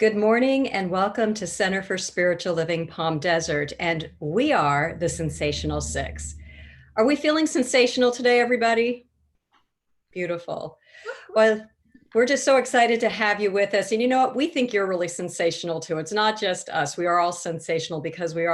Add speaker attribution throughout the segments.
Speaker 1: Good morning and welcome to Center for Spiritual Living Palm Desert. And we are the Sensational Six. Are we feeling sensational today, everybody? Beautiful. Well, we're just so excited to have you with us. And you know what? We think you're really sensational too. It's not just us. We are all sensational because we are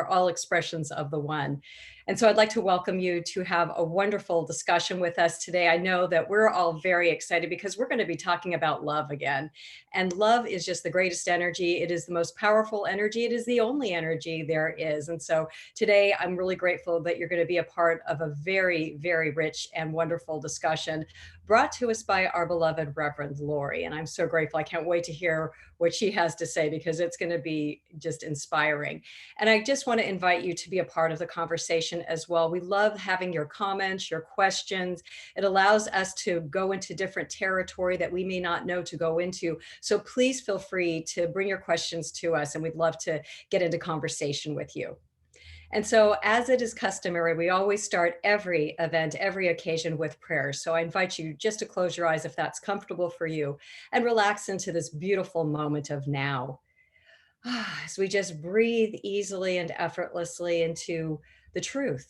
Speaker 1: all expressions of the one. And so I'd like to welcome you to have a wonderful discussion with us today. I know that we're all very excited because we're going to be talking about love again. And love is just the greatest energy. It is the most powerful energy. It is the only energy there is. And so today I'm really grateful that you're going to be a part of a very, very rich and wonderful discussion brought to us by our beloved Reverend Lori. And I'm so grateful. I can't wait to hear what she has to say because it's going to be just inspiring. And I just want to invite you to be a part of the conversation as well. We love having your comments, your questions. It allows us to go into different territory that we may not know to go into. So please feel free to bring your questions to us and we'd love to get into conversation with you. And so, as it is customary, we always start every event, every occasion with prayer. So I invite you just to close your eyes if that's comfortable for you and relax into this beautiful moment of now. As we just breathe easily and effortlessly into the truth,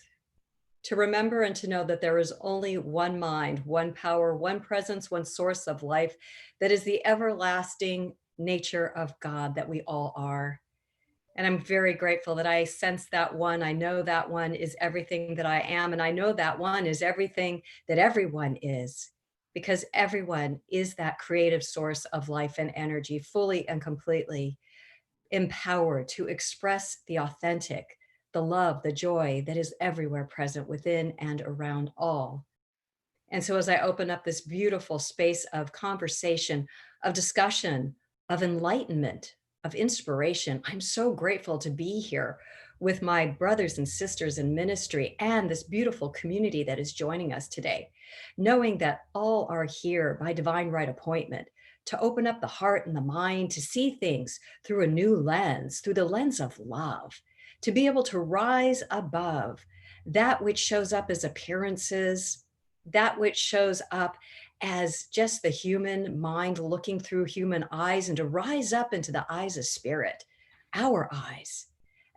Speaker 1: to remember and to know that there is only one mind, one power, one presence, one source of life that is the everlasting nature of God that we all are. And I'm very grateful that I sense that one. I know that one is everything that I am. And I know that one is everything that everyone is, because everyone is that creative source of life and energy, fully and completely empowered to express the authentic, the love, the joy that is everywhere present within and around all. And so as I open up this beautiful space of conversation, of discussion, of enlightenment, of inspiration, I'm so grateful to be here with my brothers and sisters in ministry and this beautiful community that is joining us today, knowing that all are here by divine right appointment to open up the heart and the mind, to see things through a new lens, through the lens of love, to be able to rise above that which shows up as appearances, that which shows up as just the human mind looking through human eyes, and to rise up into the eyes of spirit, our eyes,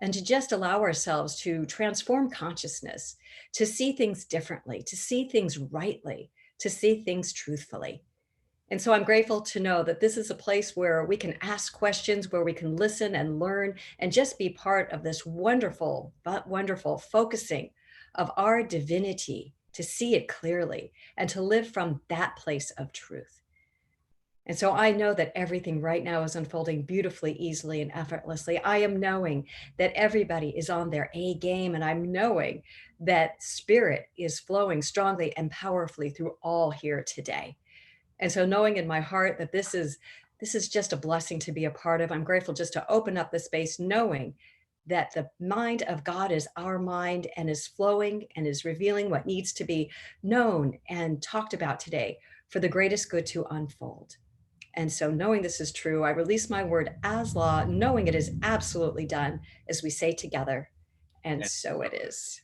Speaker 1: and to just allow ourselves to transform consciousness, to see things differently, to see things rightly, to see things truthfully. And so I'm grateful to know that this is a place where we can ask questions, where we can listen and learn and just be part of this wonderful, but wonderful focusing of our divinity, to see it clearly and to live from that place of truth. And so I know that everything right now is unfolding beautifully, easily, and effortlessly. I am knowing that everybody is on their A game, and I'm knowing that spirit is flowing strongly and powerfully through all here today. And so knowing in my heart that this is just a blessing to be a part of, I'm grateful just to open up the space, knowing that the mind of God is our mind and is flowing and is revealing what needs to be known and talked about today for the greatest good to unfold. And so knowing this is true, I release my word as law, knowing it is absolutely done, as we say together, and so it is.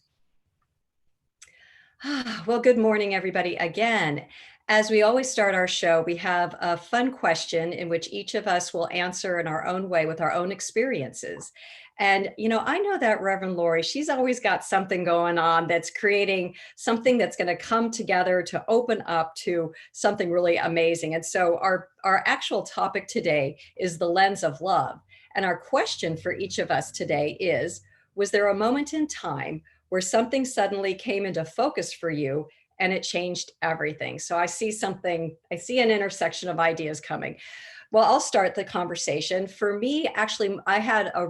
Speaker 1: Well, good morning, everybody. Again, as we always start our show, we have a fun question in which each of us will answer in our own way with our own experiences. And, you know, I know that Reverend Lori, she's always got something going on that's creating something that's going to come together to open up to something really amazing. And so our actual topic today is the lens of love. And our question for each of us today is, was there a moment in time where something suddenly came into focus for you and it changed everything? So I see an intersection of ideas coming. Well, I'll start the conversation. For me, actually, I had a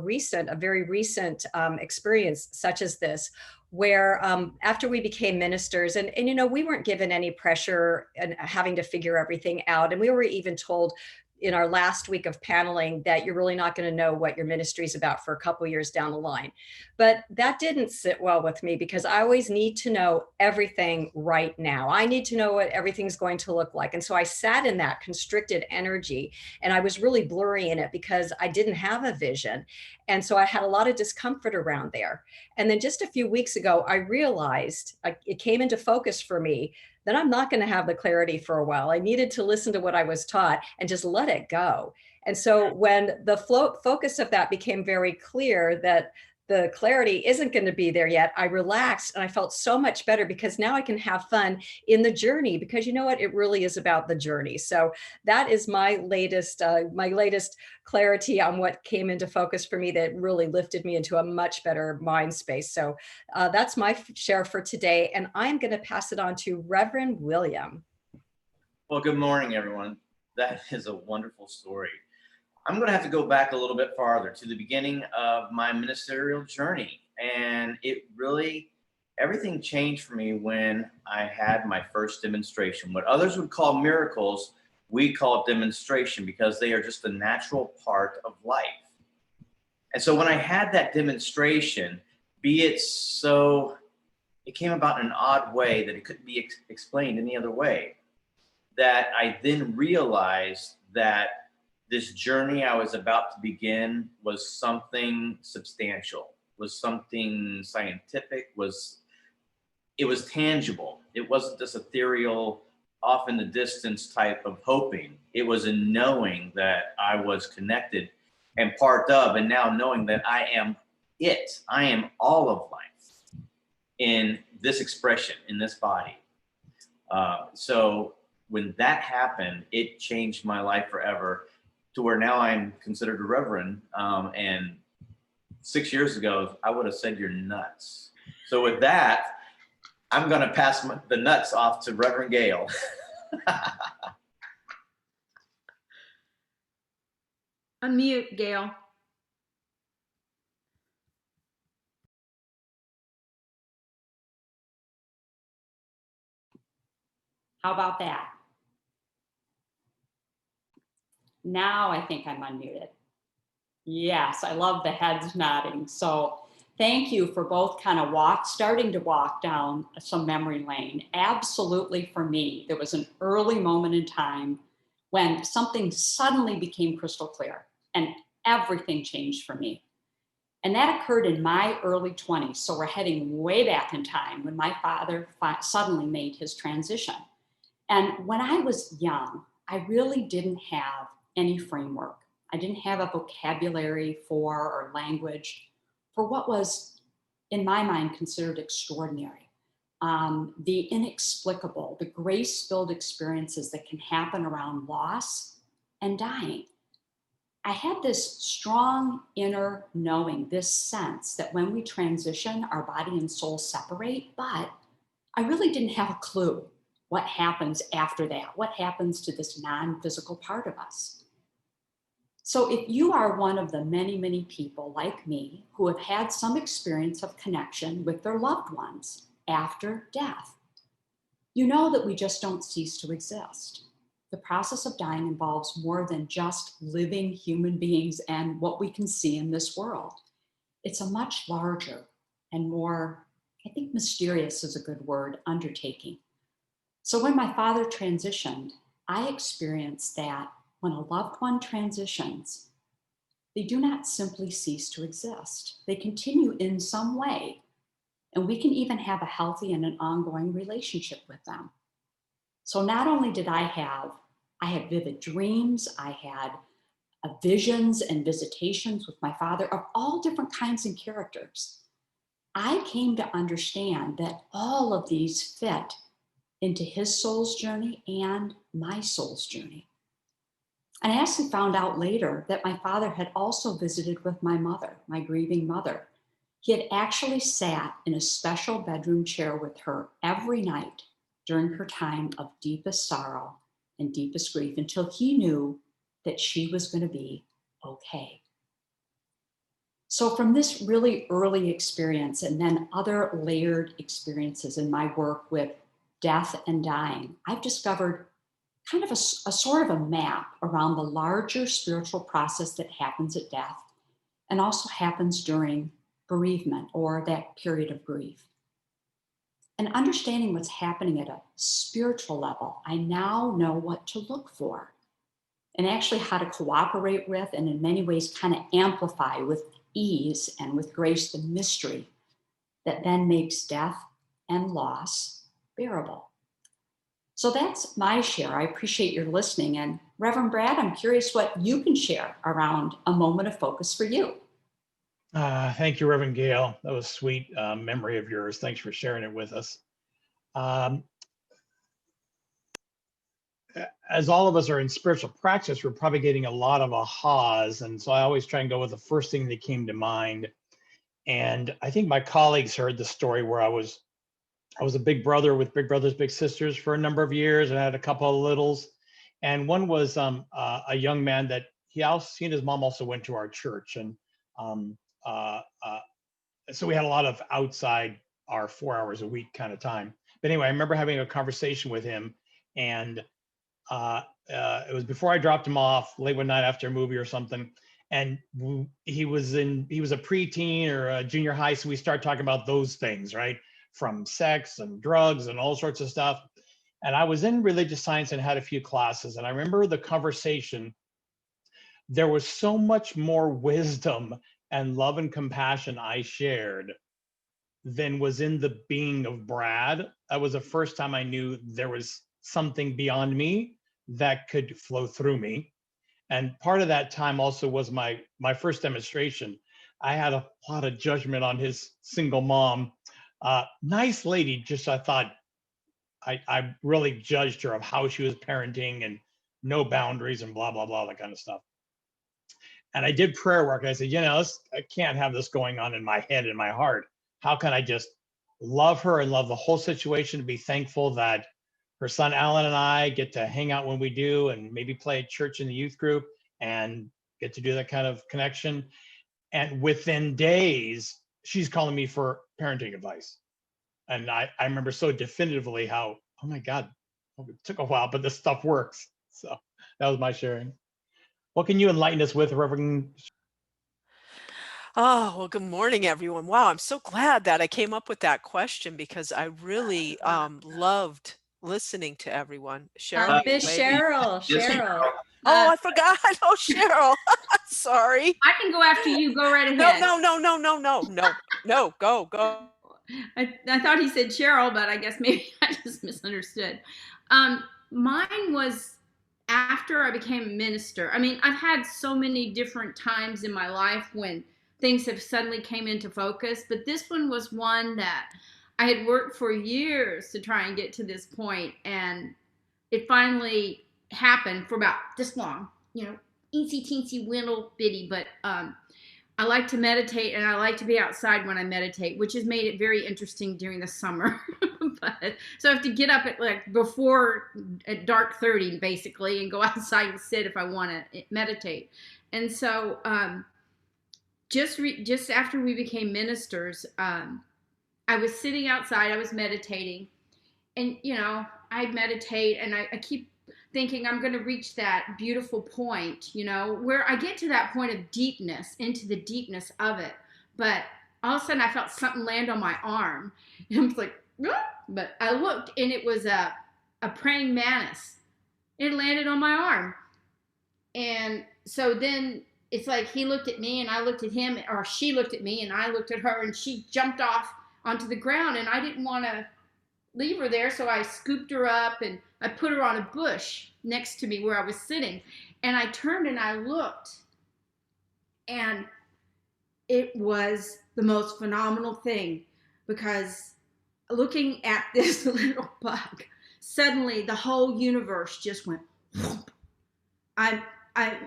Speaker 1: very recent experience such as this, where after we became ministers, and you know, we weren't given any pressure and having to figure everything out. And we were even told in our last week of paneling that you're really not going to know what your ministry is about for a couple years down the line. But that didn't sit well with me because I always need to know everything right now. I need to know what everything's going to look like. And so I sat in that constricted energy and I was really blurry in it because I didn't have a vision. And so I had a lot of discomfort around there. And then just a few weeks ago, I realized it came into focus for me then I'm not going to have the clarity for a while. I needed to listen to what I was taught and just let it go. And so when the focus of that became very clear that the clarity isn't going to be there yet, I relaxed and I felt so much better because now I can have fun in the journey, because you know what? It really is about the journey. So that is my latest clarity on what came into focus for me that really lifted me into a much better mind space. So that's my share for today. And I'm going to pass it on to Reverend William.
Speaker 2: Well, good morning, everyone. That is a wonderful story. I'm going to have to go back a little bit farther to the beginning of my ministerial journey. And it really, everything changed for me when I had my first demonstration. What others would call miracles, we call demonstration because they are just a natural part of life. And so when I had that demonstration, it came about in an odd way that it couldn't be explained any other way, that I then realized that this journey I was about to begin was something substantial, was something scientific, it was tangible. It wasn't this ethereal, off in the distance type of hoping. It was a knowing that I was connected and part of, and now knowing that I am it. I am all of life in this expression, in this body. So when that happened, it changed my life forever, to where now I'm considered a reverend. And 6 years ago, I would have said you're nuts. So with that, I'm going to pass the nuts off to Reverend Gail.
Speaker 3: Unmute, Gail. How about that? Now I think I'm unmuted. Yes, I love the heads nodding. So thank you for both kind of starting to walk down some memory lane. Absolutely, for me, there was an early moment in time when something suddenly became crystal clear and everything changed for me. And that occurred in my early 20s. So we're heading way back in time when my father suddenly made his transition. And when I was young, I really didn't have any framework. I didn't have a vocabulary for or language for what was, in my mind, considered extraordinary. The inexplicable, the grace-filled experiences that can happen around loss and dying. I had this strong inner knowing, this sense that when we transition, our body and soul separate, but I really didn't have a clue what happens after that, what happens to this non-physical part of us. So if you are one of the many, many people like me who have had some experience of connection with their loved ones after death, you know that we just don't cease to exist. The process of dying involves more than just living human beings and what we can see in this world. It's a much larger and more, I think mysterious is a good word, undertaking. So when my father transitioned, I experienced that when a loved one transitions, they do not simply cease to exist. They continue in some way, and we can even have a healthy and an ongoing relationship with them. So not only did I had vivid dreams, I had visions and visitations with my father of all different kinds and characters. I came to understand that all of these fit into his soul's journey and my soul's journey. And I actually found out later that my father had also visited with my mother, my grieving mother. He had actually sat in a special bedroom chair with her every night during her time of deepest sorrow and deepest grief until he knew that she was going to be okay. So from this really early experience and then other layered experiences in my work with death and dying, I've discovered kind of a sort of a map around the larger spiritual process that happens at death and also happens during bereavement or that period of grief. And understanding what's happening at a spiritual level, I now know what to look for and actually how to cooperate with and in many ways kind of amplify with ease and with grace the mystery that then makes death and loss bearable. So that's my share. I appreciate your listening. And Reverend Brad, I'm curious what you can share around a moment of focus for you.
Speaker 4: Thank you, Reverend Gail. That was sweet memory of yours. Thanks for sharing it with us. Um, as all of us are in spiritual practice, we're probably getting a lot of ahas. And so I always try and go with the first thing that came to mind. And I think my colleagues heard the story where I was a big brother with big brothers, big sisters for a number of years, and I had a couple of littles. And one was a young man that he and his mom also went to our church. And um, uh, uh, so we had a lot of outside our 4 hours a week kind of time. But anyway, I remember having a conversation with him, and it was before I dropped him off late one night after a movie or something. And he was a preteen or a junior high. So we start talking about those things, right? From sex and drugs and all sorts of stuff. And I was in religious science and had a few classes. And I remember the conversation. There was so much more wisdom and love and compassion I shared than was in the being of Brad. That was the first time I knew there was something beyond me that could flow through me. And part of that time also was my first demonstration. I had a lot of judgment on his single mom. Nice lady, just I thought I really judged her of how she was parenting and no boundaries and blah, blah, blah, that kind of stuff. And I did prayer work. I said, I can't have this going on in my head and my heart. How can I just love her and love the whole situation, to be thankful that her son Alan and I get to hang out when we do, and maybe play at church in the youth group and get to do that kind of connection. And within days, she's calling me for parenting advice. And I remember so definitively how, oh my God, it took a while, but this stuff works. So that was my sharing. What can you enlighten us with, Reverend?
Speaker 5: Oh, well, good morning, everyone. Wow, I'm so glad that I came up with that question because I really loved listening to everyone. Cheryl, are you
Speaker 1: Miss
Speaker 5: waving?
Speaker 2: Yes,
Speaker 1: Cheryl.
Speaker 5: Oh, I forgot. Oh, Cheryl. Sorry.
Speaker 6: I can go after you. Go right
Speaker 5: No,
Speaker 6: ahead.
Speaker 5: no. Go.
Speaker 6: I thought he said Cheryl, but I guess maybe I just misunderstood. Mine was after I became a minister. I mean, I've had so many different times in my life when things have suddenly came into focus, but this one was one that I had worked for years to try and get to this point, and it finally happened for about this long, eensy teensy little bitty, but I like to meditate, and I like to be outside when I meditate, which has made it very interesting during the summer. But so I have to get up at dark 30 basically, and go outside and sit if I want to meditate. And so just after we became ministers, I was sitting outside, I was meditating, and I meditate, and I keep thinking I'm going to reach that beautiful point, where I get to that point of deepness, into the deepness of it. But all of a sudden I felt something land on my arm, and I was like, ah! But I looked, and it was a praying mantis. It landed on my arm. And so then it's like he looked at me and I looked at him, or she looked at me and I looked at her, and she jumped off onto the ground, and I didn't want to leave her there, so I scooped her up and I put her on a bush next to me where I was sitting. And I turned and I looked, and it was the most phenomenal thing, because looking at this little bug, suddenly the whole universe just went whoop. I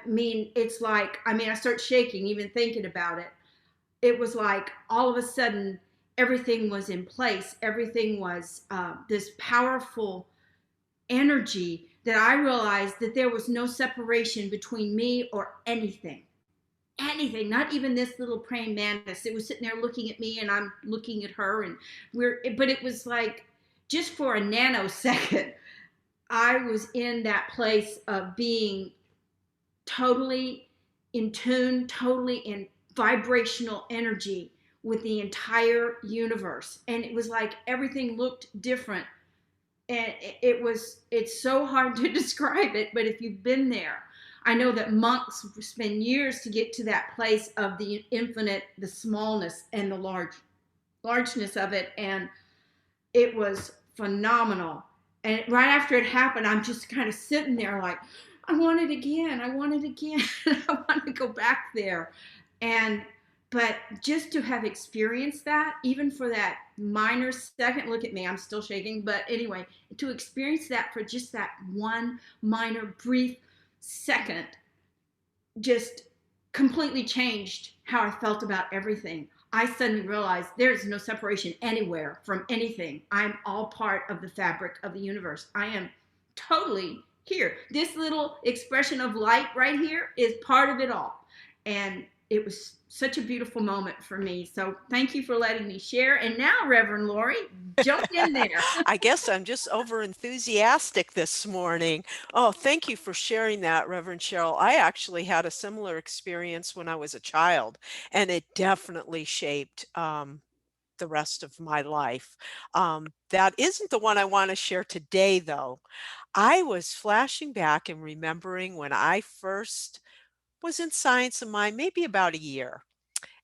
Speaker 6: mean, it's like, I start shaking even thinking about it. It was like all of a sudden everything was in place. Everything was this powerful energy that I realized that there was no separation between me or anything, not even this little praying mantis. It was sitting there looking at me, and I'm looking at her, and but it was like just for a nanosecond, I was in that place of being totally in tune, totally in vibrational energy with the entire universe. And it was like everything looked different. And it's so hard to describe it, but if you've been there, I know that monks spend years to get to that place of the infinite, the smallness and the largeness of it. And it was phenomenal. And right after it happened, I'm just kind of sitting there like, I want it again. I want it again. I want to go back there. And, but just to have experienced that, even for that minor second, look at me, I'm still shaking. But anyway, to experience that for just that one minor, brief second, just completely changed how I felt about everything. I suddenly realized there's no separation anywhere from anything. I'm all part of the fabric of the universe. I am totally here. This little expression of light right here is part of it all. And it was such a beautiful moment for me. So thank you for letting me share. And now, Reverend Lori, jump in there.
Speaker 5: I guess I'm just over enthusiastic this morning. Oh, thank you for sharing that, Reverend Cheryl. I actually had a similar experience when I was a child, and it definitely shaped the rest of my life. That isn't the one I want to share today, though. I was flashing back and remembering when I first was in Science of Mind, maybe about a year.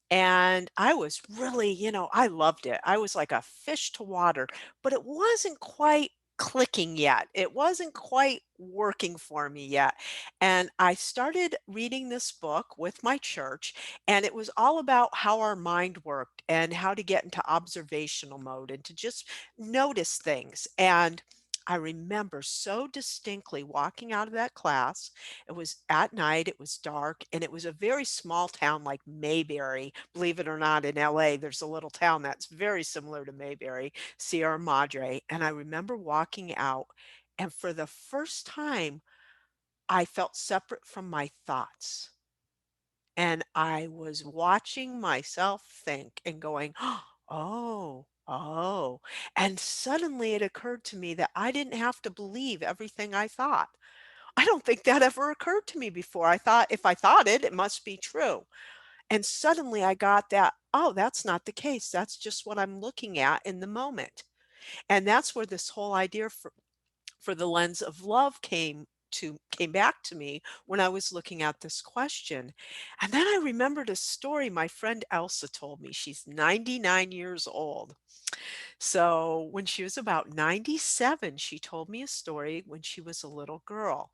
Speaker 5: And I was really, I loved it. I was like a fish to water, but it wasn't quite clicking yet. It wasn't quite working for me yet. And I started reading this book with my church, and it was all about how our mind worked and how to get into observational mode and to just notice things. And I remember so distinctly walking out of that class. It was at night, it was dark, and it was a very small town like Mayberry. Believe it or not, in LA, there's a little town that's very similar to Mayberry, Sierra Madre. And I remember walking out, and for the first time, I felt separate from my thoughts. And I was watching myself think and going, oh, oh. And suddenly it occurred to me that I didn't have to believe everything I thought. I don't think that ever occurred to me before. I thought if I thought it, it must be true. And suddenly I got that, oh, that's not the case. That's just what I'm looking at in the moment. And that's where this whole idea for the lens of love came back to me when I was looking at this question. And then I remembered a story my friend Elsa told me. She's 99 years old. So when she was about 97, she told me a story when she was a little girl.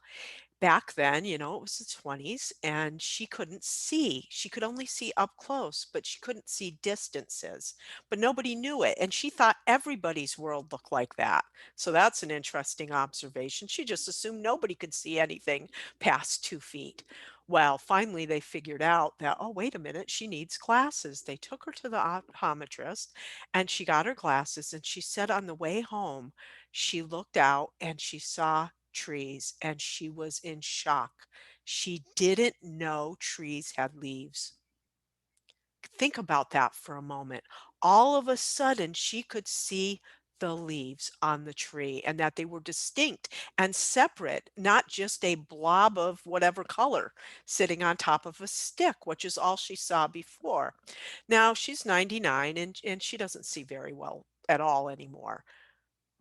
Speaker 5: Back then, it was the 20s, and she couldn't see. She could only see up close, but she couldn't see distances. But nobody knew it, and she thought everybody's world looked like that. So that's an interesting observation. She just assumed nobody could see anything past 2 feet. Well, finally, they figured out that, oh, wait a minute, she needs glasses. They took her to the optometrist, and she got her glasses, and she said on the way home, she looked out and she saw trees, and she was in shock. She didn't know trees had leaves. Think about that for a moment. All of a sudden, she could see the leaves on the tree and that they were distinct and separate, not just a blob of whatever color sitting on top of a stick, which is all she saw before. Now she's 99 and she doesn't see very well at all anymore,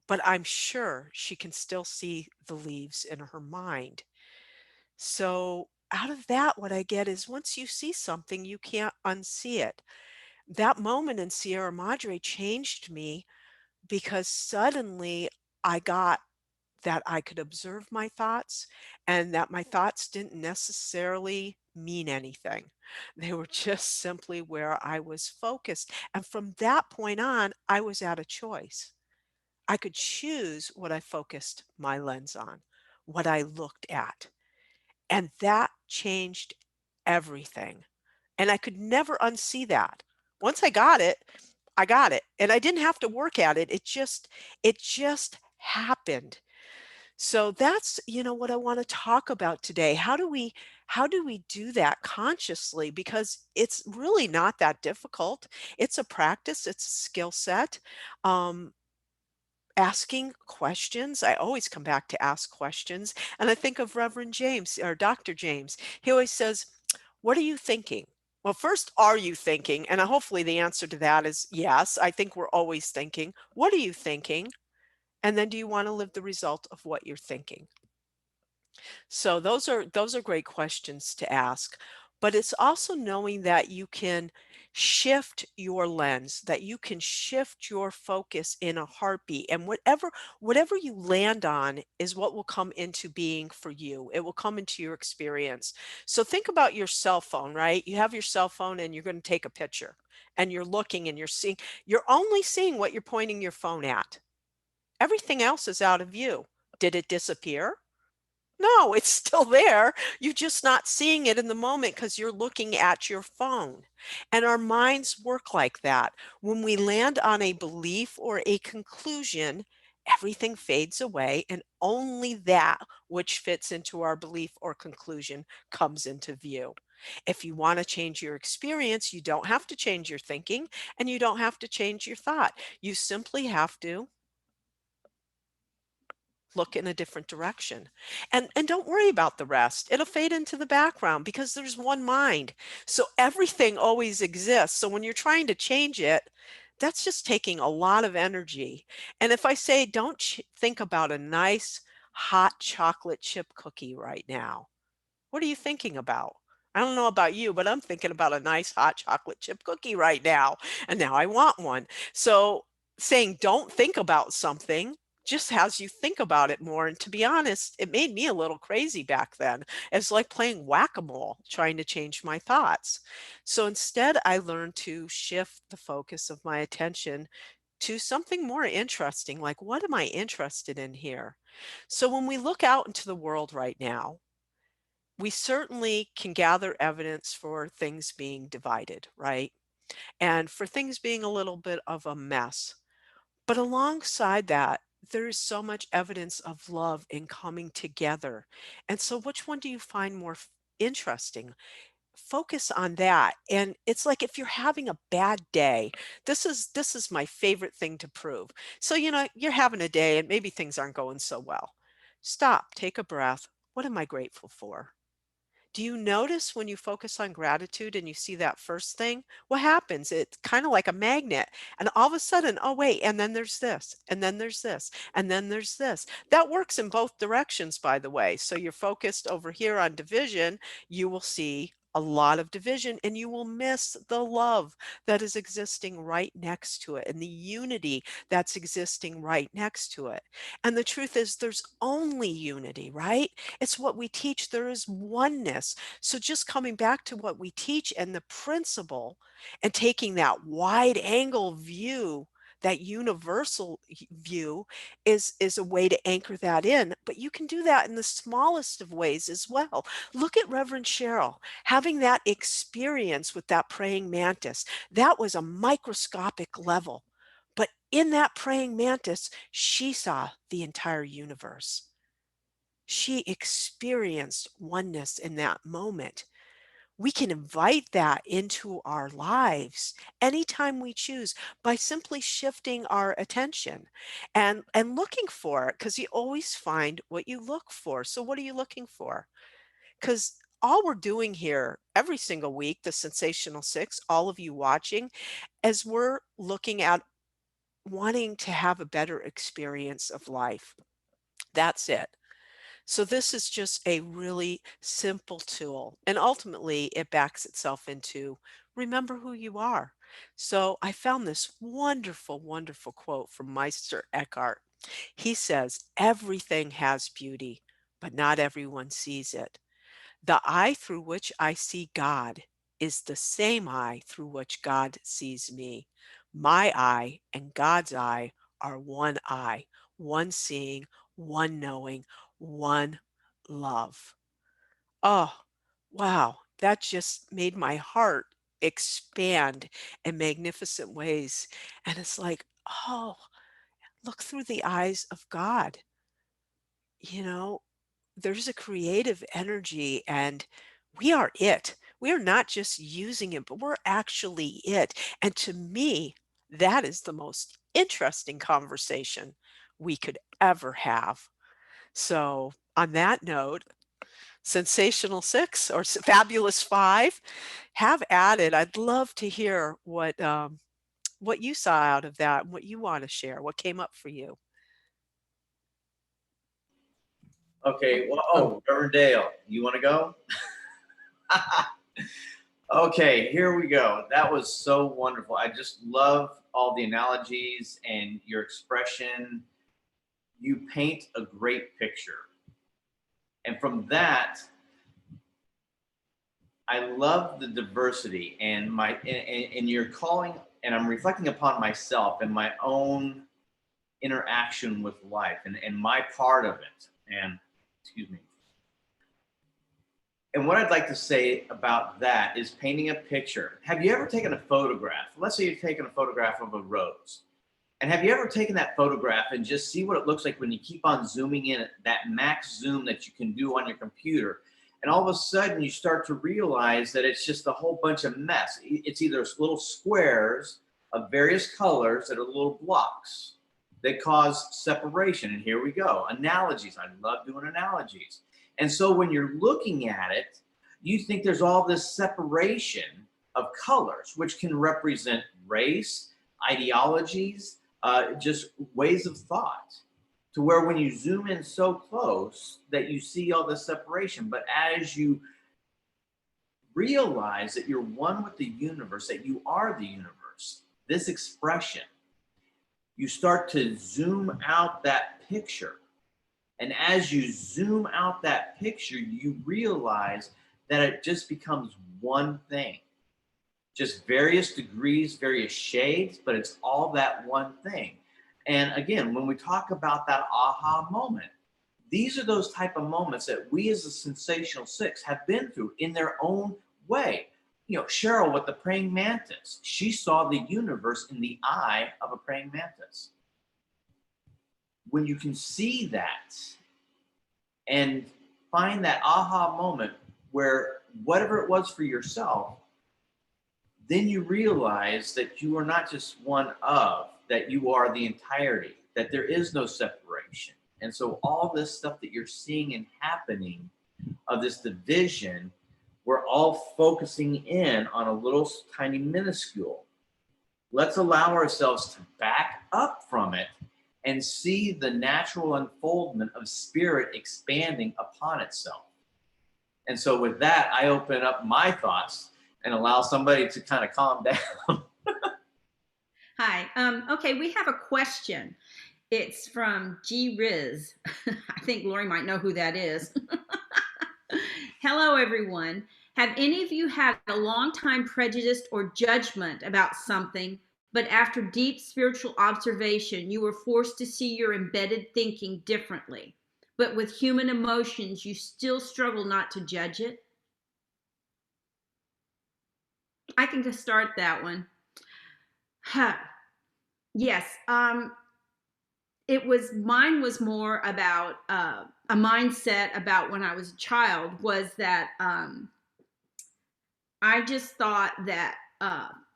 Speaker 5: but I'm sure she can still see the leaves in her mind. So, out of that, what I get is once you see something, you can't unsee it. That moment in Sierra Madre changed me because suddenly I got that I could observe my thoughts and that my thoughts didn't necessarily mean anything. They were just simply where I was focused. And from that point on, I was at a choice. I could choose what I focused my lens on, what I looked at. And that changed everything. And I could never unsee that. Once I got it, I got it. And I didn't have to work at it. It just happened. So that's, what I want to talk about today. How do we do that consciously? Because it's really not that difficult. It's a practice, it's a skill set. Um, Asking questions. I always come back to ask questions. And I think of Reverend James or Dr. James. He always says, what are you thinking? Well, first, are you thinking? And hopefully the answer to that is yes. I think we're always thinking. What are you thinking? And then do you want to live the result of what you're thinking? So those are great questions to ask. but it's also knowing that you can shift your lens, that you can shift your focus in a heartbeat, and whatever you land on is what will come into being for you. It will come into your experience. So think about your cell phone, right? You have your cell phone and you're going to take a picture, and you're looking and you're only seeing what you're pointing your phone at. Everything else is out of view. Did it disappear? No, it's still there. You're just not seeing it in the moment because you're looking at your phone. And our minds work like that. When we land on a belief or a conclusion, everything fades away, and only that which fits into our belief or conclusion comes into view. If you want to change your experience, you don't have to change your thinking, and you don't have to change your thought. You simply have to look in a different direction. And don't worry about the rest. It'll fade into the background because there's one mind. So everything always exists. So when you're trying to change it, that's just taking a lot of energy. And if I say don't think about a nice hot chocolate chip cookie right now, what are you thinking about? I don't know about you, but I'm thinking about a nice hot chocolate chip cookie right now. And now I want one. So saying don't think about something just has you think about it more. And to be honest, it made me a little crazy back then. It's like playing whack-a-mole, trying to change my thoughts. So instead, I learned to shift the focus of my attention to something more interesting, like what am I interested in here? So when we look out into the world right now, we certainly can gather evidence for things being divided, right? And for things being a little bit of a mess. But alongside that, there's so much evidence of love in coming together. And so, which one do you find more interesting? Focus on that. And it's like if you're having a bad day, this is my favorite thing to prove. So, you're having a day and maybe things aren't going so well. Stop, take a breath. What am I grateful for? Do you notice when you focus on gratitude and you see that first thing, what happens? It's kind of like a magnet. And all of a sudden, oh, wait, and then there's this, and then there's this, and then there's this. That works in both directions, by the way. So you're focused over here on division, you will see a lot of division and you will miss the love that is existing right next to it and the unity that's existing right next to it. And the truth is, there's only unity, right? It's what we teach. There is oneness. So just coming back to what we teach and the principle and taking that wide angle view, that universal view is a way to anchor that in, but you can do that in the smallest of ways as well. Look at Reverend Cheryl having that experience with that praying mantis. That was a microscopic level, but in that praying mantis, she saw the entire universe. She experienced oneness in that moment. We can invite that into our lives anytime we choose by simply shifting our attention and looking for it, because you always find what you look for. So what are you looking for? Because all we're doing here every single week, the Sensational Six, all of you watching, as we're looking at wanting to have a better experience of life. That's it. So this is just a really simple tool, and ultimately it backs itself into remember who you are. So I found this wonderful, wonderful quote from Meister Eckhart. He says, everything has beauty, but not everyone sees it. The eye through which I see God is the same eye through which God sees me. My eye and God's eye are one eye, one seeing, one knowing, one love. Oh, wow. That just made my heart expand in magnificent ways. And it's like, oh, look through the eyes of God. You know, there's a creative energy and we are it. We are not just using it, but we're actually it. And to me, that is the most interesting conversation we could ever have. So, on that note, Sensational Six or Fabulous Five, have at it. I'd love to hear what you saw out of that and what you want to share. What came up for you?
Speaker 2: Okay. Well, oh, Reverend Dale, you want to go? Okay, here we go. That was so wonderful. I just love all the analogies and your expression. You paint a great picture. And from that, I love the diversity and you're calling, and I'm reflecting upon myself and my own interaction with life and my part of it. And excuse me. And what I'd like to say about that is painting a picture. Have you ever taken a photograph? Let's say you've taken a photograph of a rose. And have you ever taken that photograph and just see what it looks like when you keep on zooming in at that max zoom that you can do on your computer? And all of a sudden you start to realize that it's just a whole bunch of mess. It's either little squares of various colors that are little blocks that cause separation. And here we go, analogies. I love doing analogies. And so when you're looking at it, you think there's all this separation of colors, which can represent race, ideologies, just ways of thought, to where when you zoom in so close that you see all this separation. But as you realize that you're one with the universe, that you are the universe, this expression, you start to zoom out that picture. And as you zoom out that picture, you realize that it just becomes one thing. Just various degrees, various shades, but it's all that one thing. And again, when we talk about that aha moment, these are those type of moments that we as the Sensational Six have been through in their own way. You know, Cheryl with the praying mantis, she saw the universe in the eye of a praying mantis. When you can see that and find that aha moment where whatever it was for yourself, then you realize that you are not just one of, that you are the entirety, that there is no separation. And so all this stuff that you're seeing and happening of this division, we're all focusing in on a little tiny minuscule. Let's allow ourselves to back up from it and see the natural unfoldment of spirit expanding upon itself. And so with that, I open up my thoughts and allow somebody to kind of calm down.
Speaker 6: Hi. Okay, we have a question. It's from G Riz. I think Lori might know who that is. Hello, everyone. Have any of you had a long time prejudiced or judgment about something, but after deep spiritual observation, you were forced to see your embedded thinking differently, but with human emotions, you still struggle not to judge it? I can just start that one. Huh. Yes. Mine was more about a mindset about when I was a child, was that I just thought that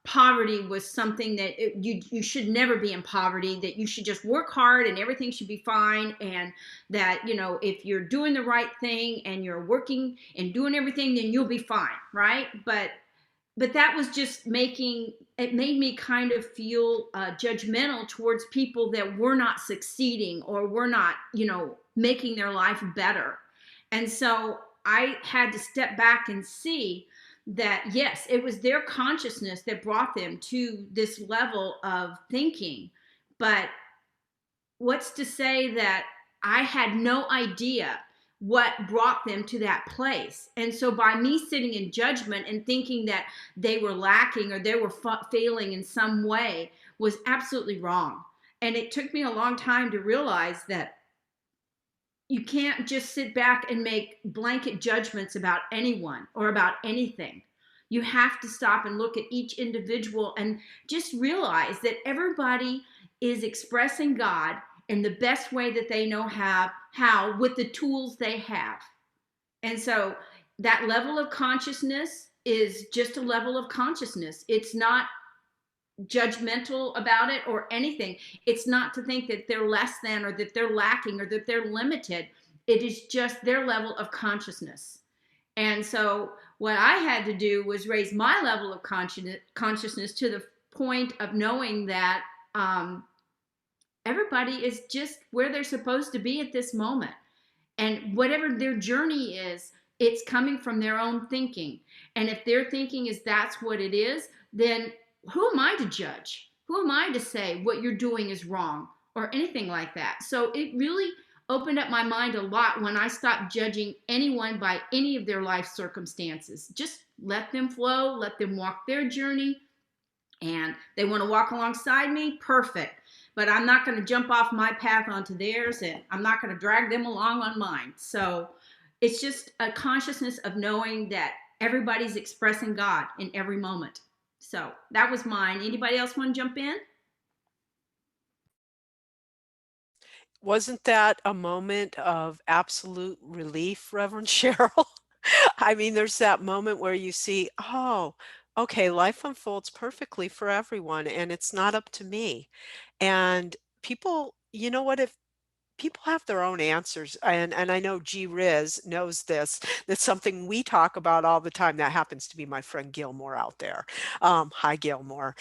Speaker 6: poverty was something that you should never be in poverty, that you should just work hard and everything should be fine. And that, you know, if you're doing the right thing and you're working and doing everything, then you'll be fine. Right. But that was just made me kind of feel judgmental towards people that were not succeeding or were not, you know, making their life better. And so I had to step back and see that, yes, it was their consciousness that brought them to this level of thinking. But what's to say that I had no idea what brought them to that place? And so by me sitting in judgment and thinking that they were lacking or they were failing in some way was absolutely wrong. And it took me a long time to realize that you can't just sit back and make blanket judgments about anyone or about anything. You have to stop and look at each individual and just realize that everybody is expressing God in the best way that they know how with the tools they have. And so that level of consciousness is just a level of consciousness. It's not judgmental about it or anything. It's not to think that they're less than or that they're lacking or that they're limited. It is just their level of consciousness. And so what I had to do was raise my level of consciousness to the point of knowing that everybody is just where they're supposed to be at this moment. And whatever their journey is It's coming from their own thinking. And if their thinking is that's what it is, then who am I to judge? Who am I to say what you're doing is wrong or anything like that? So it really opened up my mind a lot when I stopped judging anyone by any of their life circumstances. Just let them flow, let them walk their journey. And they want to walk alongside me, perfect. But I'm not going to jump off my path onto theirs, and I'm not going to drag them along on mine. So it's just a consciousness of knowing that everybody's expressing God in every moment. So that was mine. Anybody else want to jump in?
Speaker 5: Wasn't that a moment of absolute relief, Reverend Cheryl? I mean, there's that moment where you see, oh, okay, life unfolds perfectly for everyone, and it's not up to me. And people, you know what, if people have their own answers, and I know G Riz knows this. That's something we talk about all the time. That happens to be my friend Gilmore out there. Hi, Gilmore.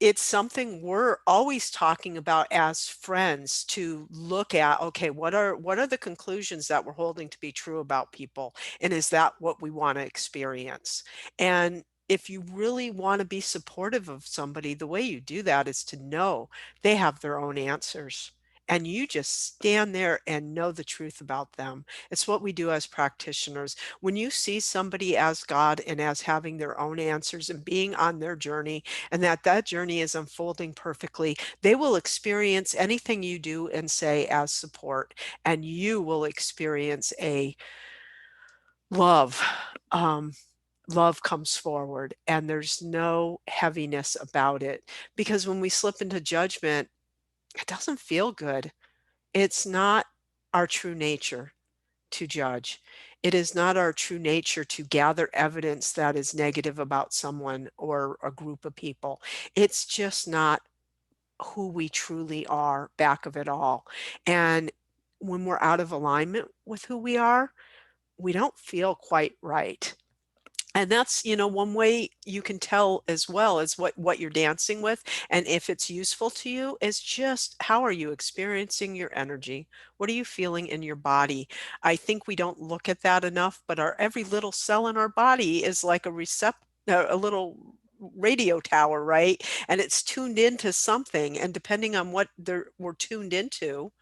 Speaker 5: It's something we're always talking about as friends to look at. Okay, what are the conclusions that we're holding to be true about people, and is that what we want to experience? And if you really want to be supportive of somebody, the way you do that is to know they have their own answers, and you just stand there and know the truth about them. It's what we do as practitioners. When you see somebody as God and as having their own answers and being on their journey, and that journey is unfolding perfectly, they will experience anything you do and say as support, and you will experience a love. Um, Love comes forward, and there's no heaviness about it, because when we slip into judgment, it doesn't feel good. It's not our true nature to judge. It is not our true nature to gather evidence that is negative about someone or a group of people. It's just not who we truly are back of it all. And when we're out of alignment with who we are, we don't feel quite right. And that's, one way you can tell as well as what you're dancing with, and if it's useful to you, is just how are you experiencing your energy? What are you feeling in your body? I think we don't look at that enough, but our every little cell in our body is like a little radio tower, right? And it's tuned into something, and depending on what we're tuned into,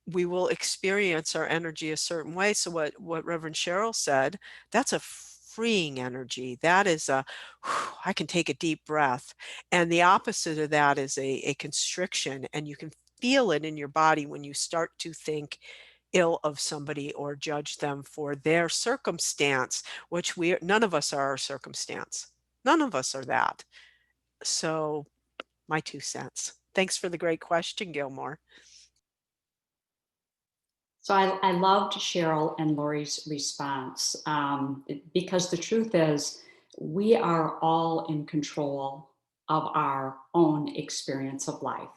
Speaker 5: we will experience our energy a certain way. So what Reverend Cheryl said, that's a freeing energy. That is I can take a deep breath. And the opposite of that is a constriction, and you can feel it in your body when you start to think ill of somebody or judge them for their circumstance, which none of us are our circumstance. None of us are that. So my 2 cents. Thanks for the great question, Gilmore.
Speaker 3: So I loved Cheryl and Lori's response, because the truth is we are all in control of our own experience of life.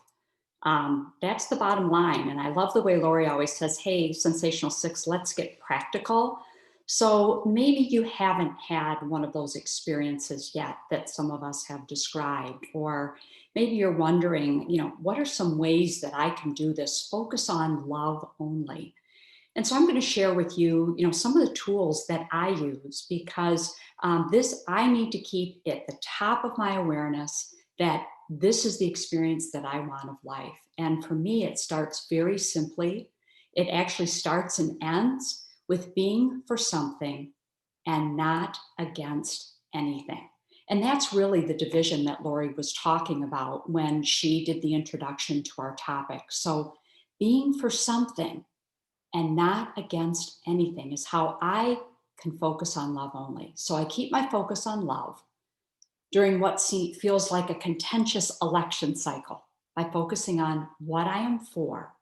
Speaker 3: That's the bottom line. And I love the way Lori always says, hey, Sensational Six, let's get practical. So maybe you haven't had one of those experiences yet that some of us have described, or maybe you're wondering, what are some ways that I can do this? Focus on love only. And so I'm going to share with you, some of the tools that I use, because I need to keep at the top of my awareness that this is the experience that I want of life. And for me, it starts very simply. It actually starts and ends with being for something and not against anything. And that's really the division that Lori was talking about when she did the introduction to our topic. So being for something and not against anything is how I can focus on love only. So I keep my focus on love during what feels like a contentious election cycle by focusing on what I am for,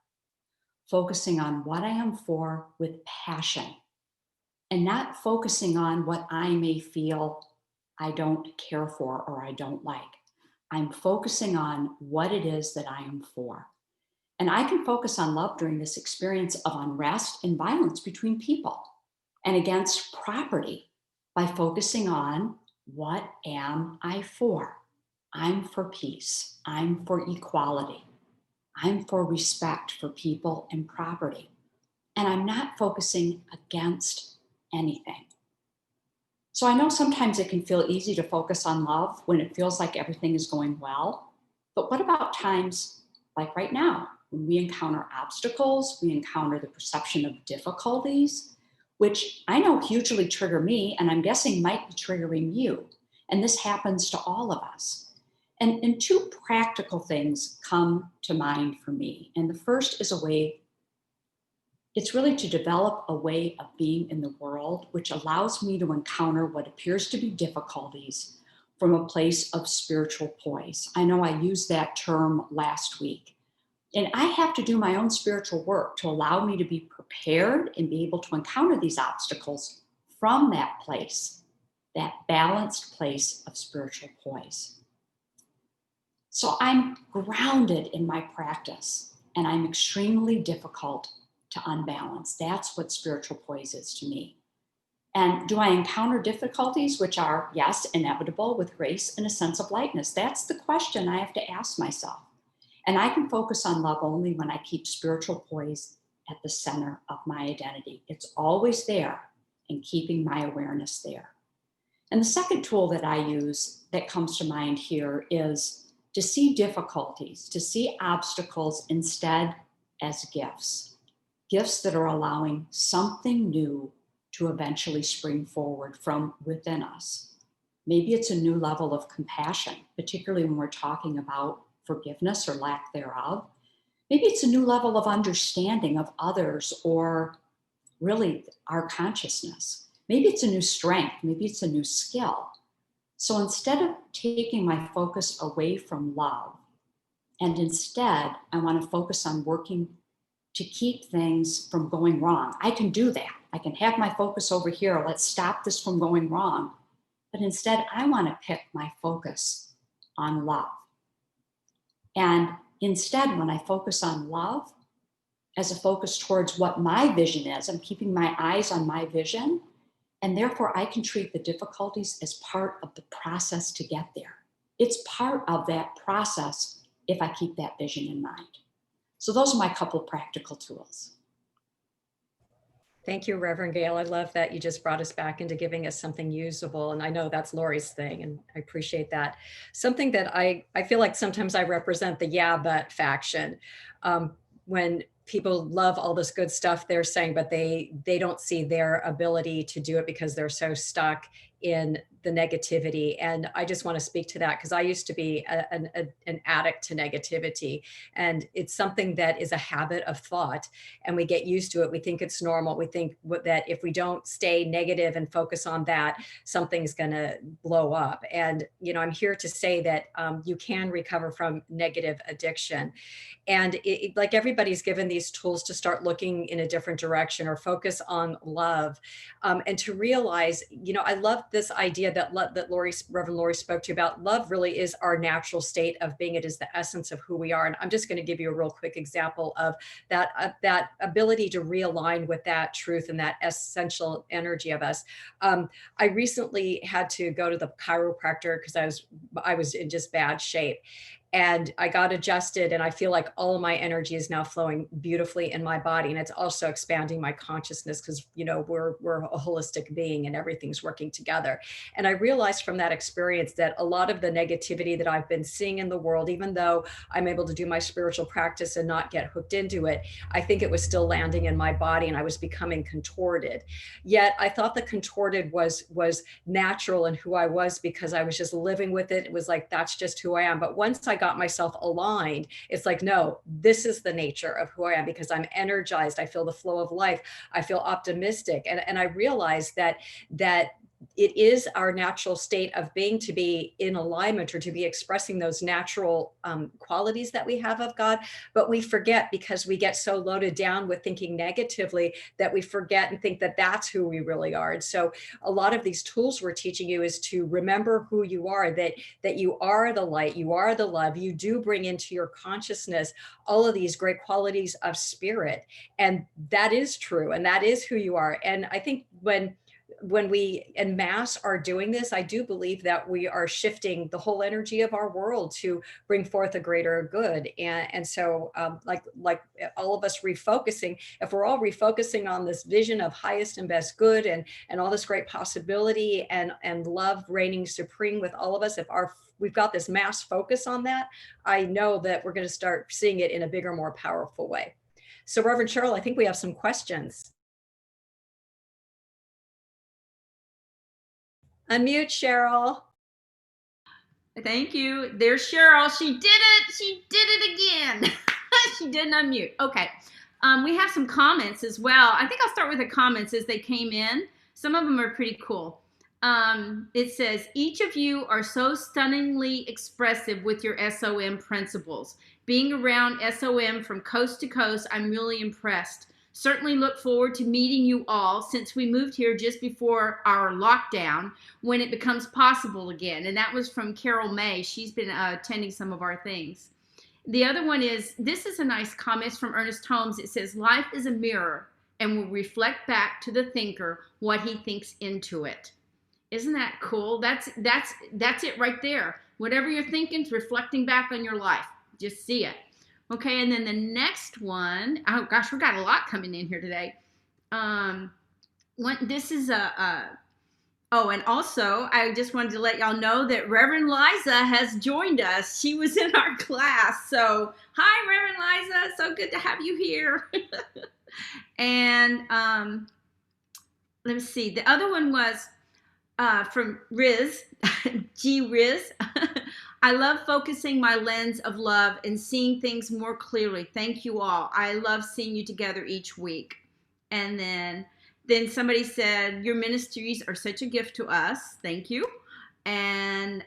Speaker 3: focusing on what I am for with passion, and not focusing on what I may feel I don't care for or I don't like. I'm focusing on what it is that I am for. And I can focus on love during this experience of unrest and violence between people and against property by focusing on what am I for? I'm for peace. I'm for equality. I'm for respect for people and property. And I'm not focusing against anything. So I know sometimes it can feel easy to focus on love when it feels like everything is going well. But what about times like right now, when we encounter obstacles, we encounter the perception of difficulties, which I know hugely trigger me, and I'm guessing might be triggering you. And this happens to all of us. And two practical things come to mind for me. And the first is it's really to develop a way of being in the world which allows me to encounter what appears to be difficulties from a place of spiritual poise. I know I used that term last week. And I have to do my own spiritual work to allow me to be prepared and be able to encounter these obstacles from that place, that balanced place of spiritual poise. So I'm grounded in my practice, and I'm extremely difficult to unbalance. That's what spiritual poise is to me. And do I encounter difficulties, which are, yes, inevitable, with grace and a sense of lightness? That's the question I have to ask myself. And I can focus on love only when I keep spiritual poise at the center of my identity. It's always there, and keeping my awareness there. And the second tool that I use that comes to mind here is to see difficulties, to see obstacles instead as gifts, gifts that are allowing something new to eventually spring forward from within us. Maybe it's a new level of compassion, particularly when we're talking about forgiveness or lack thereof. Maybe it's a new level of understanding of others, or really our consciousness. Maybe it's a new strength, maybe it's a new skill. So instead of taking my focus away from love, and instead I want to focus on working to keep things from going wrong. I can do that. I can have my focus over here. Let's stop this from going wrong. But instead, I want to pick my focus on love. And instead, when I focus on love as a focus towards what my vision is, I'm keeping my eyes on my vision. And therefore, I can treat the difficulties as part of the process to get there. It's part of that process if I keep that vision in mind. So those are my couple of practical tools.
Speaker 1: Thank you, Reverend Gail. I love that you just brought us back into giving us something usable. And I know that's Lori's thing, and I appreciate that. Something that I feel like sometimes I represent the yeah, but faction. When people love all this good stuff they're saying, but they don't see their ability to do it because they're so stuck in the negativity. And I just want to speak to that because I used to be an addict to negativity. And it's something that is a habit of thought, and we get used to it. We think it's normal. We think that if we don't stay negative and focus on that, something's going to blow up. And, I'm here to say that you can recover from negative addiction. And like everybody's given these tools to start looking in a different direction or focus on love, and to realize, I love this idea that Reverend Lori spoke to about. Love really is our natural state of being. It is the essence of who we are. And I'm just going to give you a real quick example of that ability to realign with that truth and that essential energy of us. I recently had to go to the chiropractor because I was in just bad shape. And I got adjusted, and I feel like all of my energy is now flowing beautifully in my body. And it's also expanding my consciousness because, we're a holistic being and everything's working together. And I realized from that experience that a lot of the negativity that I've been seeing in the world, even though I'm able to do my spiritual practice and not get hooked into it, I think it was still landing in my body and I was becoming contorted. Yet I thought the contorted was natural in who I was because I was just living with it. It was like, that's just who I am. But once I got myself aligned, it's like, no, this is the nature of who I am because I'm energized. I feel the flow of life. I feel optimistic. And I realized that it is our natural state of being to be in alignment or to be expressing those natural qualities that we have of God. But we forget because we get so loaded down with thinking negatively that we forget and think that that's who we really are. And so a lot of these tools we're teaching you is to remember who you are, that you are the light, you are the love, you do bring into your consciousness all of these great qualities of spirit. And that is true. And that is who you are. And I think when when we en masse are doing this, I do believe that we are shifting the whole energy of our world to bring forth a greater good. And so, like all of us refocusing, if we're all refocusing on this vision of highest and best good, and all this great possibility, and love reigning supreme with all of us, if we've got this mass focus on that, I know that we're going to start seeing it in a bigger, more powerful way. So, Reverend Cheryl, I think we have some questions. Unmute, Cheryl.
Speaker 6: Thank you. There's Cheryl. She did it. She did it again. She didn't unmute. Okay. We have some comments as well. I think I'll start with the comments as they came in. Some of them are pretty cool. It says, each of you are so stunningly expressive with your SOM principles. Being around SOM from coast to coast, I'm really impressed. Certainly look forward to meeting you all since we moved here just before our lockdown when it becomes possible again. And that was from Carol May. She's been attending some of our things. The other one is, this is a nice comment from Ernest Holmes. It says, life is a mirror and will reflect back to the thinker what he thinks into it. Isn't that cool? That's it right there. Whatever you're thinking is reflecting back on your life. Just see it. Okay, and then the next one, oh gosh, we got a lot coming in here today. This is oh, and also, I just wanted to let y'all know that Reverend Liza has joined us. She was in our class. So, hi, Reverend Liza. So good to have you here. And let me see. The other one was from Riz, G Riz. I love focusing my lens of love and seeing things more clearly. Thank you all. I love seeing you together each week. And then somebody said, your ministries are such a gift to us. Thank you. And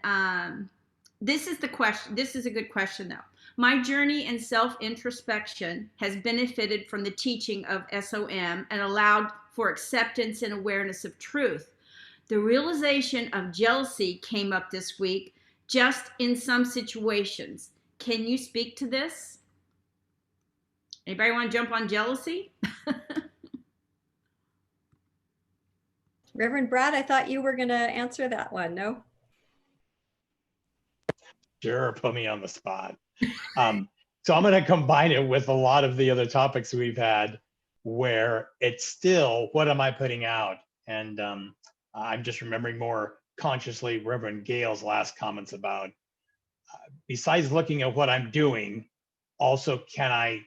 Speaker 6: this is the question. This is a good question, though. My journey in self-introspection has benefited from the teaching of SOM and allowed for acceptance and awareness of truth. The realization of jealousy came up this week, just in some situations. Can you speak to this? Anybody want to jump on jealousy?
Speaker 1: Reverend Brad, I thought you were going to answer that one. No?
Speaker 4: Sure, put me on the spot. So I'm going to combine it with a lot of the other topics we've had where it's still, what am I putting out? And I'm just remembering more consciously Reverend Gale's last comments about, besides looking at what I'm doing, also can I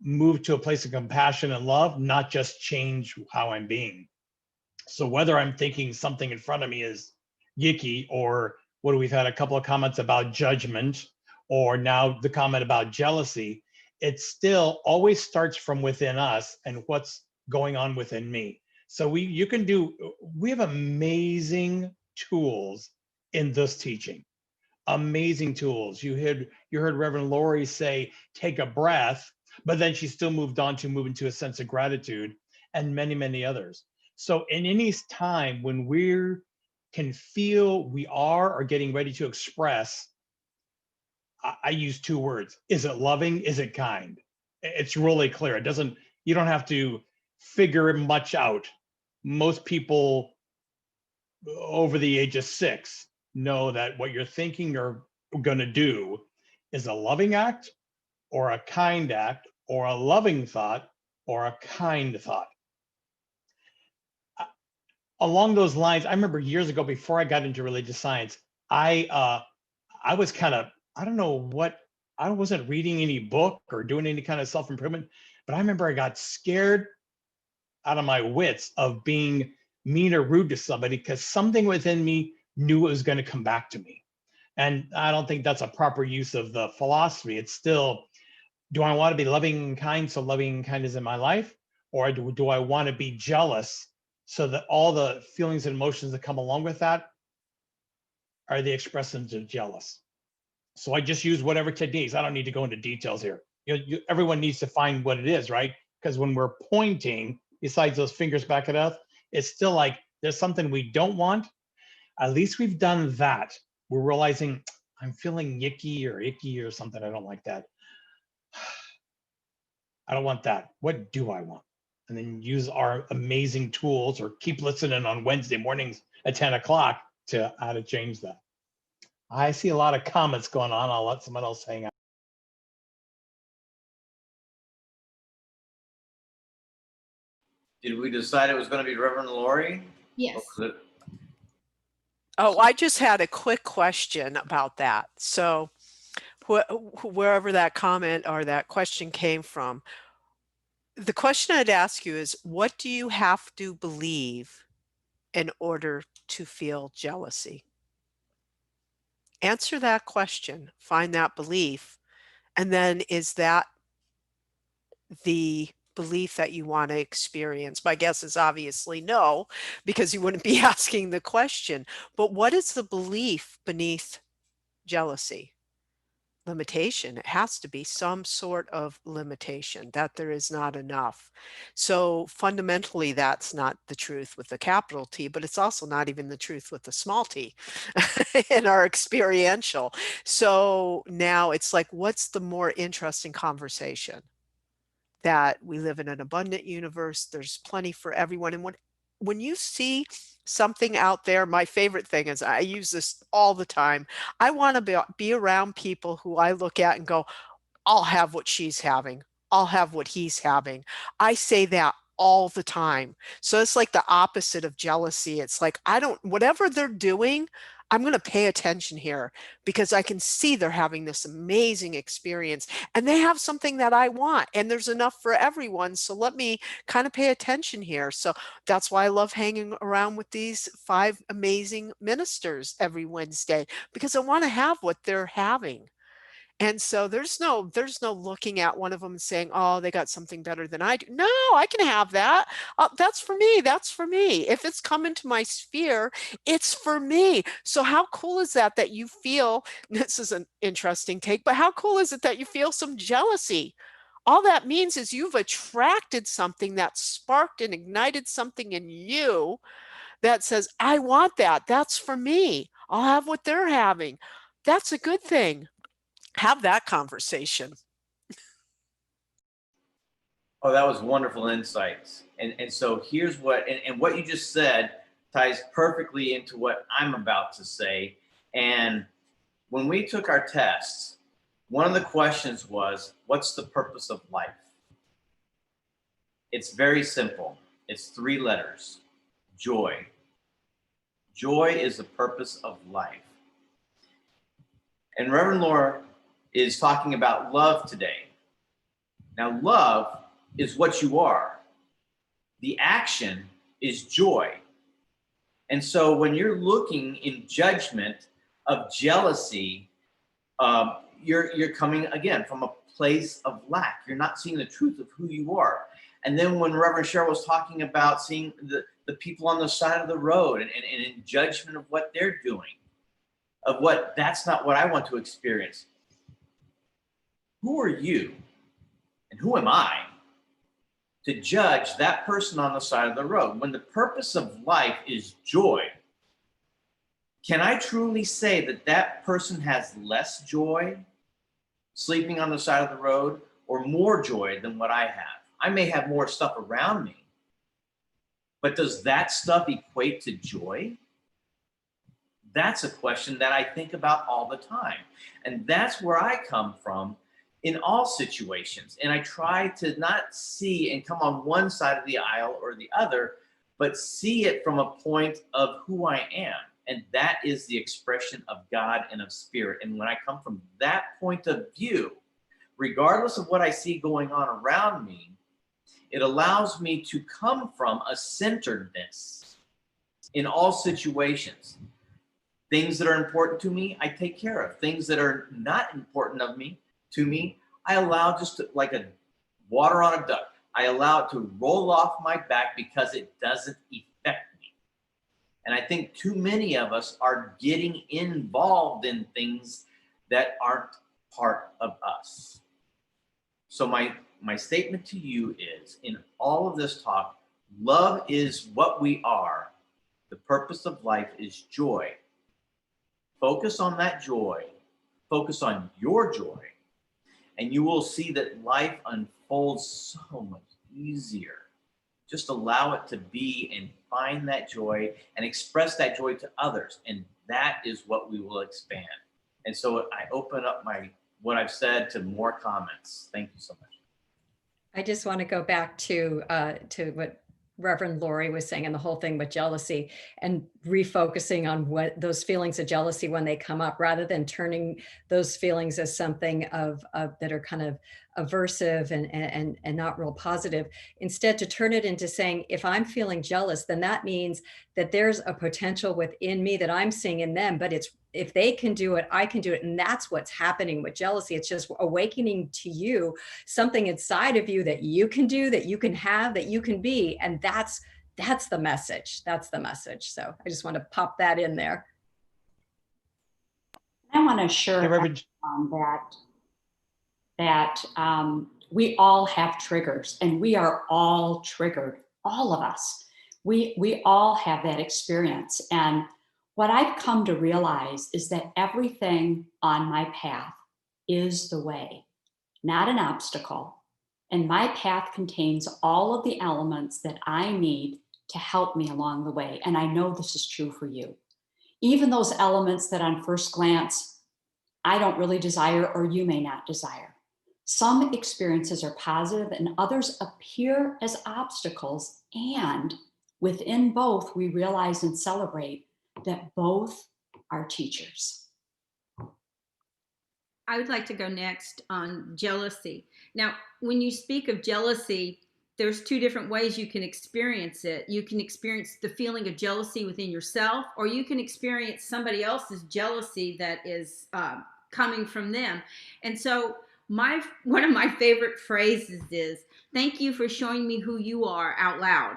Speaker 4: move to a place of compassion and love, not just change how I'm being. So whether I'm thinking something in front of me is yicky, or what we've had a couple of comments about judgment, or now the comment about jealousy, it still always starts from within us and what's going on within me. So we have amazing tools in this teaching. Amazing tools. You heard Reverend Lori say, take a breath, but then she still moved on to move into a sense of gratitude, and many, many others. So in any time when we can feel we are or getting ready to express, I use two words. Is it loving? Is it kind? It's really clear. You don't have to figure much out. Most people over the age of 6 know that what you're thinking or going to do is a loving act or a kind act or a loving thought or a kind thought. Along those lines, I remember years ago, before I got into religious science, I was kind of, I don't know what, I wasn't reading any book or doing any kind of self-improvement, but I remember I got scared out of my wits of being mean or rude to somebody because something within me knew it was going to come back to me. And I don't think that's a proper use of the philosophy. It's still, do I want to be loving and kind so loving and kind is in my life? Or do I want to be jealous so that all the feelings and emotions that come along with that are the expressions of jealous? So I just use whatever techniques. I don't need to go into details here. Everyone needs to find what it is, right? Because when we're pointing, besides those fingers back at us, it's still like there's something we don't want. At least we've done that. We're realizing I'm feeling yicky or icky or something. I don't like that. I don't want that. What do I want? and then use our amazing tools, or keep listening on Wednesday mornings at 10 o'clock to how to change that. I see a lot of comments going on. I'll let someone else hang out.
Speaker 2: Did we decide it was going to be Reverend Lori?
Speaker 6: Yes.
Speaker 5: Oh, I just had a quick question about that. So wherever that comment or that question came from, the question I'd ask you is, what do you have to believe in order to feel jealousy? Answer that question, find that belief, and then is that the belief that you want to experience? My guess is obviously no, because you wouldn't be asking the question. But what is the belief beneath jealousy? Limitation. It has to be some sort of limitation, that there is not enough. So fundamentally, that's not the truth with the capital T, but it's also not even the truth with the small t in our experiential. So now it's like, what's the more interesting conversation? That we live in an abundant universe, there's plenty for everyone. And when you see something out there, my favorite thing is, I use this all the time, I want to be around people who I look at and go, I'll have what she's having. I'll have what he's having. I say that all the time. So it's like the opposite of jealousy. It's like, whatever they're doing, I'm going to pay attention here because I can see they're having this amazing experience and they have something that I want and there's enough for everyone. So let me kind of pay attention here. So that's why I love hanging around with these 5 amazing ministers every Wednesday, because I want to have what they're having. And so there's no looking at one of them and saying, oh, they got something better than I do. No, I can have that. That's for me. That's for me. If it's come into my sphere, it's for me. So how cool is that you feel, this is an interesting take, but how cool is it that you feel some jealousy? All that means is you've attracted something that sparked and ignited something in you that says, I want that. That's for me. I'll have what they're having. That's a good thing. Have that conversation.
Speaker 2: Oh, that was wonderful insights. And so here's and what you just said ties perfectly into what I'm about to say. And when we took our tests, one of the questions was, what's the purpose of life? It's very simple. It's 3 letters: joy. Joy is the purpose of life. And Reverend Laura is talking about love today. Now, love is what you are. The action is joy. And so when you're looking in judgment of jealousy, you're coming again from a place of lack. You're not seeing the truth of who you are. And then when Reverend Cheryl was talking about seeing the people on the side of the road and in judgment of what they're doing, of what, that's not what I want to experience. Who are you and who am I to judge that person on the side of the road? When the purpose of life is joy, can I truly say that that person has less joy sleeping on the side of the road, or more joy than what I have? I may have more stuff around me, but does that stuff equate to joy? That's a question that I think about all the time. And that's where I come from in all situations. And I try to not see and come on one side of the aisle or the other, but see it from a point of who I am. And that is the expression of God and of spirit. And when I come from that point of view, regardless of what I see going on around me, it allows me to come from a centeredness in all situations. Things that are important to me, I take care of. Things that are not important to me, I allow just to, like a water on a duck. I allow it to roll off my back because it doesn't affect me. And I think too many of us are getting involved in things that aren't part of us. So my statement to you is, in all of this talk, love is what we are. The purpose of life is joy. Focus on that joy. Focus on your joy. And you will see that life unfolds so much easier Just allow it to be and find that joy and express that joy to others. And that is what we will expand. And so I open up what I've said to more comments. Thank you so much.
Speaker 1: I just want to go back to what Reverend Lori was saying and the whole thing with jealousy, and refocusing on what those feelings of jealousy when they come up, rather than turning those feelings as something of that are kind of aversive and not real positive. Instead, to turn it into saying, if I'm feeling jealous, then that means that there's a potential within me that I'm seeing in them, but it's, if they can do it, I can do it. And that's what's happening with jealousy. It's just awakening to you something inside of you that you can do, that you can have, that you can be. And that's the message. That's the message. So I just want to pop that in there.
Speaker 3: I want to assure
Speaker 4: Hey, Reverend,
Speaker 3: that we all have triggers, and we are all triggered, all of us. We all have that experience. And what I've come to realize is that everything on my path is the way, not an obstacle. And my path contains all of the elements that I need to help me along the way. And I know this is true for you. Even those elements that on first glance, I don't really desire, or you may not desire. Some experiences are positive and others appear as obstacles. And within both, we realize and celebrate that both are teachers.
Speaker 6: I would like to go next on jealousy. Now, when you speak of jealousy, there's two different ways you can experience it. You can experience the feeling of jealousy within yourself, or you can experience somebody else's jealousy that is coming from them. And so one of my favorite phrases is, thank you for showing me who you are out loud.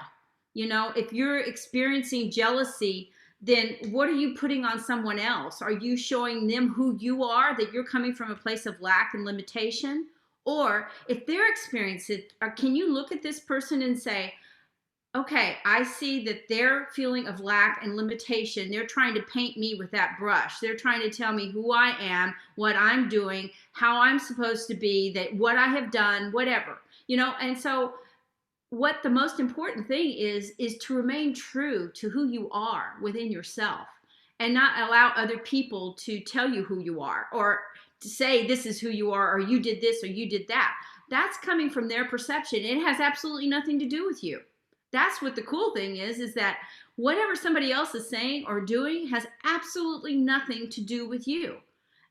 Speaker 6: You know, if you're experiencing jealousy, then what are you putting on someone else? Are you showing them who you are, that you're coming from a place of lack and limitation? Or if they're experiencing it, can you look at this person and say, okay, I see that their feeling of lack and limitation, they're trying to paint me with that brush. They're trying to tell me who I am, what I'm doing, how I'm supposed to be, that what I have done, whatever, you know. And so what the most important thing is to remain true to who you are within yourself, and not allow other people to tell you who you are, or to say this is who you are, or you did this or you did that. That's coming from their perception. It has absolutely nothing to do with you. That's what the cool thing is that whatever somebody else is saying or doing has absolutely nothing to do with you.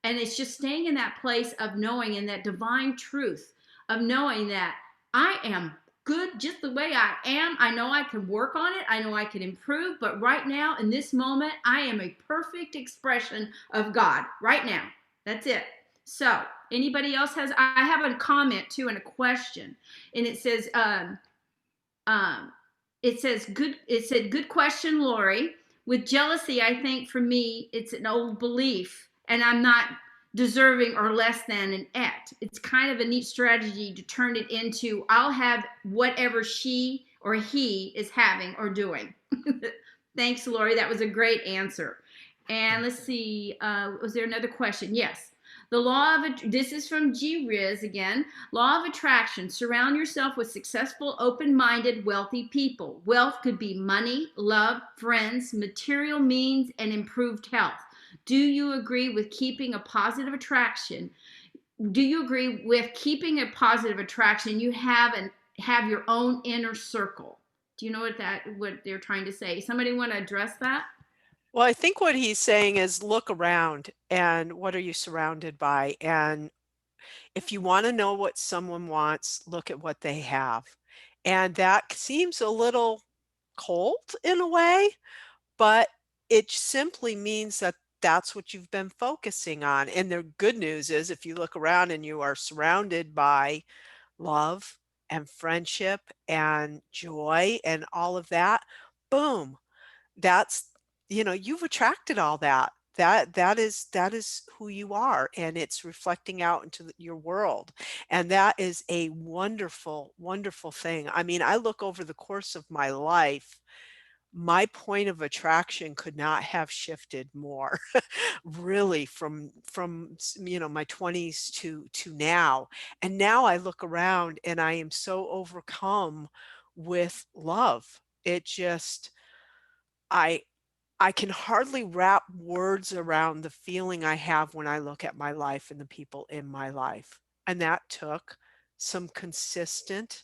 Speaker 6: And it's just staying in that place of knowing, in that divine truth of knowing that I am good just the way I am. I know I can work on it. I know I can improve. But right now, in this moment, I am a perfect expression of God right now. That's it. So anybody else has, I have a comment too and a question. And it says, it said, good question, Lori. With jealousy, I think for me, it's an old belief, and I'm not deserving or less than an et. It's kind of a neat strategy to turn it into, I'll have whatever she or he is having or doing. Thanks, Lori. That was a great answer. And let's see, was there another question? Yes. The law of, this is from G. Riz again. Law of attraction. Surround yourself with successful, open-minded, wealthy people. Wealth could be money, love, friends, material means, and improved health. Do you agree with keeping a positive attraction? Do you agree with keeping a positive attraction? You have your own inner circle. Do you know what they're trying to say? Somebody want to address that?
Speaker 5: Well, I think what he's saying is look around and what are you surrounded by? And if you want to know what someone wants, look at what they have. And that seems a little cold in a way, but it simply means that that's what you've been focusing on. And the good news is if you look around and you are surrounded by love and friendship and joy and all of that, boom, that's, you've attracted all that. That is who you are, and it's reflecting out into your world. And that is a wonderful, wonderful thing. I mean, I look over the course of my life, my point of attraction could not have shifted more really from my 20s to now. And now I look around and I am so overcome with love. It just, I I can hardly wrap words around the feeling I have when I look at my life and the people in my life. And that took some consistent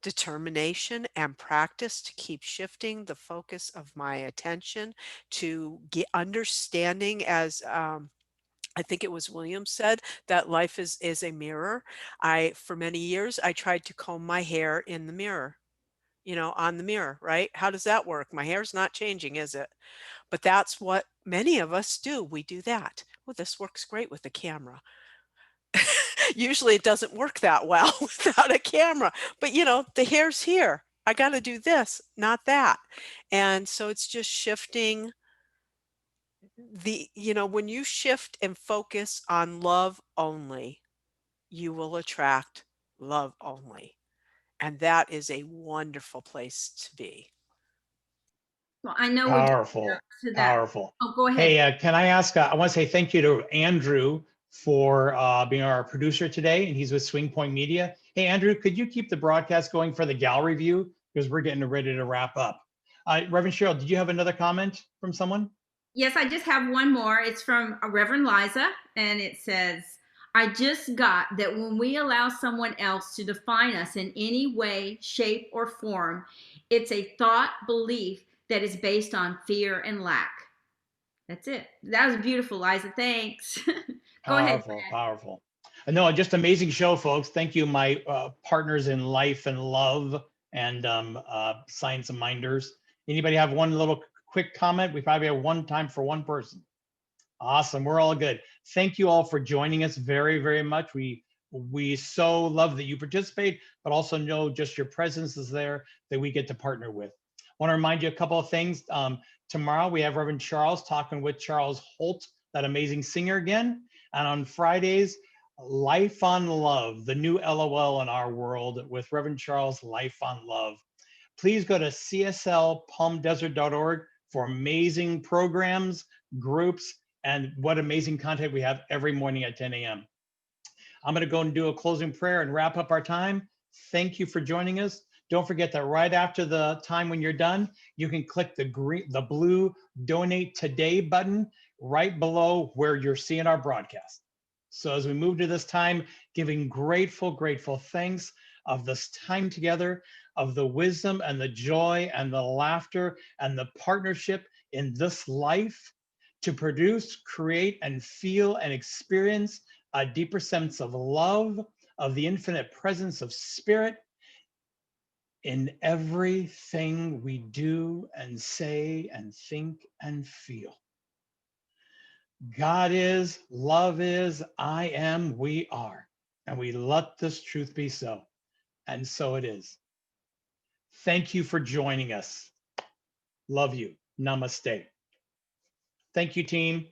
Speaker 5: determination and practice to keep shifting the focus of my attention to get understanding, as I think it was William said, that life is a mirror. For many years, I tried to comb my hair in the mirror, on the mirror, right? How does that work? My hair's not changing, is it? But that's what many of us do. We do that. Well, this works great with a camera. Usually it doesn't work that well without a camera, but the hair's here. I got to do this, not that. And so it's just shifting when you shift and focus on love only, you will attract love only. And that is a wonderful place to be.
Speaker 6: Well, I know we're
Speaker 4: Powerful,
Speaker 6: to that.
Speaker 4: powerful.
Speaker 6: Oh, go ahead.
Speaker 4: Hey, can I ask, I want to say thank you to Andrew for being our producer today, and he's with Swing Point Media. Hey, Andrew, could you keep the broadcast going for the gallery view? Because we're getting ready to wrap up. Reverend Cheryl, did you have another comment from someone?
Speaker 6: Yes, I just have one more. It's from Reverend Liza, and it says, I just got that when we allow someone else to define us in any way, shape, or form, it's a thought belief that is based on fear and lack. That's it. That was beautiful, Liza. Thanks. Go ahead,
Speaker 4: Powerful,
Speaker 6: Brad.
Speaker 4: powerful. No, just amazing show, folks. Thank you, my partners in life and love and Science and Minders. Anybody have one little quick comment? We probably have one time for one person. Awesome. We're all good. Thank you all for joining us very, very much. We so love that you participate, but also know just your presence is there that we get to partner with. I want to remind you a couple of things. Tomorrow we have Reverend Charles talking with Charles Holt, that amazing singer again. And on Fridays, Life on Love, the new LOL in our world with Reverend Charles, Life on Love. Please go to cslpalmdesert.org for amazing programs, groups, and what amazing content we have every morning at 10 a.m. I'm going to go and do a closing prayer and wrap up our time. Thank you for joining us. Don't forget that right after the time when you're done, you can click the blue Donate Today button right below where you're seeing our broadcast. So as we move to this time, giving grateful thanks of this time together, of the wisdom and the joy and the laughter and the partnership in this life, to produce, create, and feel and experience a deeper sense of love, of the infinite presence of spirit in everything we do and say and think and feel. God is, love is, I am, we are. And we let this truth be so. And so it is. Thank you for joining us. Love you. Namaste. Thank you, team.